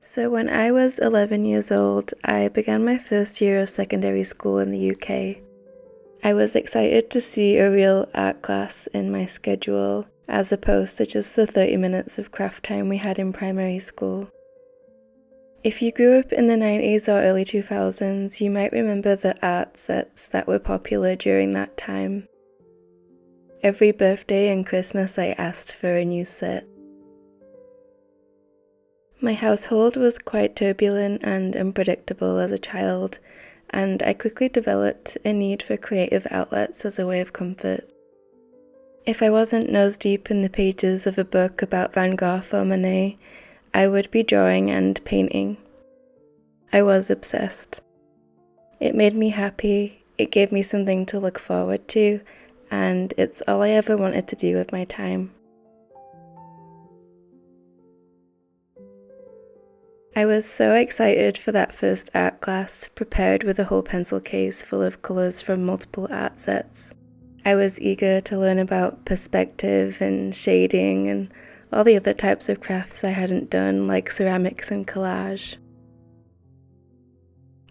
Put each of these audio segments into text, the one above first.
So when I was 11 years old, I began my first year of secondary school in the UK. I was excited to see a real art class in my schedule, as opposed to just the 30 minutes of craft time we had in primary school. If you grew up in the 90s or early 2000s, you might remember the art sets that were popular during that time. Every birthday and Christmas I asked for a new set. My household was quite turbulent and unpredictable as a child, and I quickly developed a need for creative outlets as a way of comfort. If I wasn't nose deep in the pages of a book about Van Gogh or Monet, I would be drawing and painting. I was obsessed. It made me happy, it gave me something to look forward to, and it's all I ever wanted to do with my time. I was so excited for that first art class, prepared with a whole pencil case full of colours from multiple art sets. I was eager to learn about perspective and shading and all the other types of crafts I hadn't done, like ceramics and collage.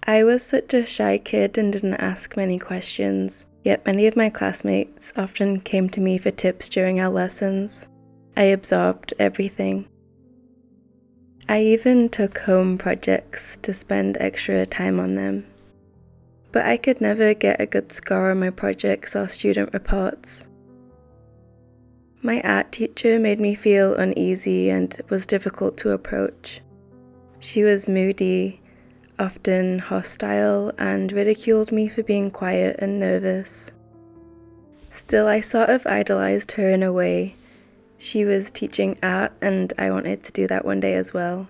I was such a shy kid and didn't ask many questions, yet many of my classmates often came to me for tips during our lessons. I absorbed everything. I even took home projects to spend extra time on them. But I could never get a good score on my projects or student reports. My art teacher made me feel uneasy and was difficult to approach. She was moody, often hostile, and ridiculed me for being quiet and nervous. Still, I sort of idolized her in a way. She was teaching art, and I wanted to do that one day as well.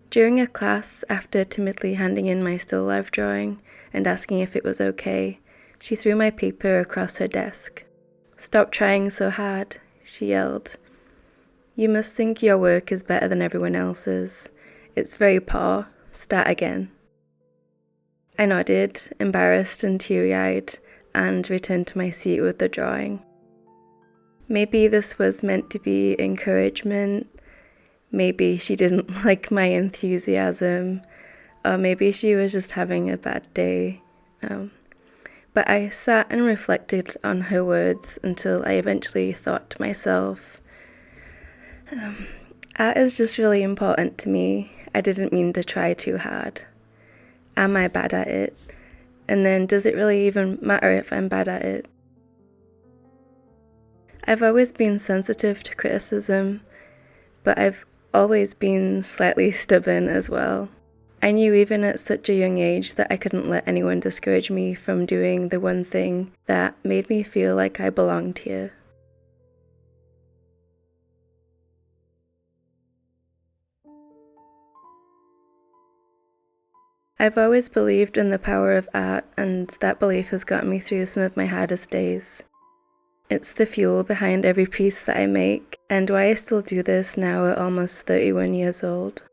During a class, after timidly handing in my still life drawing and asking if it was okay, she threw my paper across her desk. "Stop trying so hard," she yelled. "You must think your work is better than everyone else's. It's very poor. Start again." I nodded, embarrassed and teary-eyed, and returned to my seat with the drawing. Maybe this was meant to be encouragement. Maybe she didn't like my enthusiasm, or maybe she was just having a bad day. But I sat and reflected on her words until I eventually thought to myself, art is just really important to me. I didn't mean to try too hard. Am I bad at it? And then does it really even matter if I'm bad at it? I've always been sensitive to criticism, but I've always been slightly stubborn as well. I knew even at such a young age that I couldn't let anyone discourage me from doing the one thing that made me feel like I belonged here. I've always believed in the power of art, and that belief has gotten me through some of my hardest days. It's the fuel behind every piece that I make, and why I still do this now at almost 31 years old.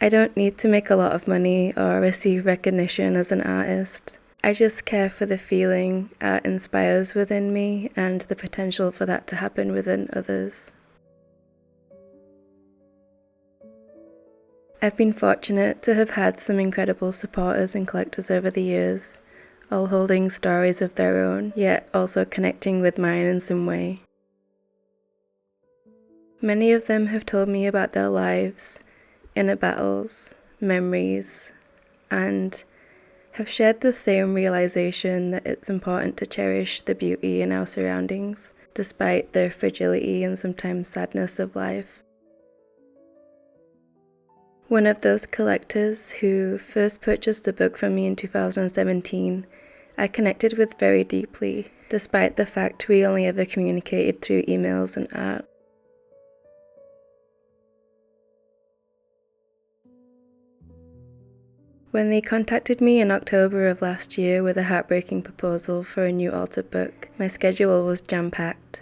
I don't need to make a lot of money or receive recognition as an artist. I just care for the feeling art inspires within me and the potential for that to happen within others. I've been fortunate to have had some incredible supporters and collectors over the years, all holding stories of their own, yet also connecting with mine in some way. Many of them have told me about their lives, inner battles, memories, and have shared the same realization that it's important to cherish the beauty in our surroundings, despite the fragility and sometimes sadness of life. One of those collectors who first purchased a book from me in 2017, I connected with very deeply, despite the fact we only ever communicated through emails and art. When they contacted me in October of last year with a heartbreaking proposal for a new author book, my schedule was jam-packed,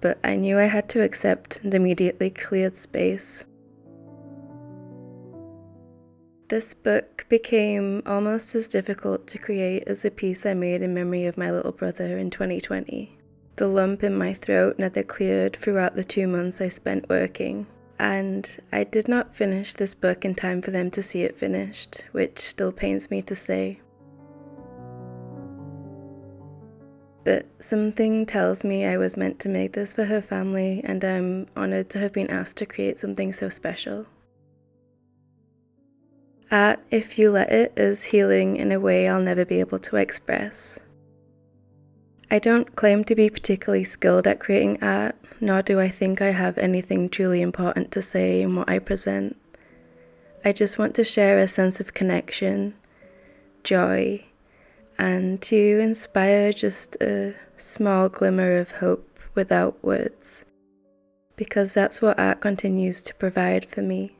but I knew I had to accept and immediately cleared space. This book became almost as difficult to create as the piece I made in memory of my little brother in 2020. The lump in my throat never cleared throughout the 2 months I spent working, and I did not finish this book in time for them to see it finished, which still pains me to say. But something tells me I was meant to make this for her family, and I'm honored to have been asked to create something so special. Art, if you let it, is healing in a way I'll never be able to express. I don't claim to be particularly skilled at creating art, nor do I think I have anything truly important to say in what I present. I just want to share a sense of connection, joy, and to inspire just a small glimmer of hope without words, because that's what art continues to provide for me.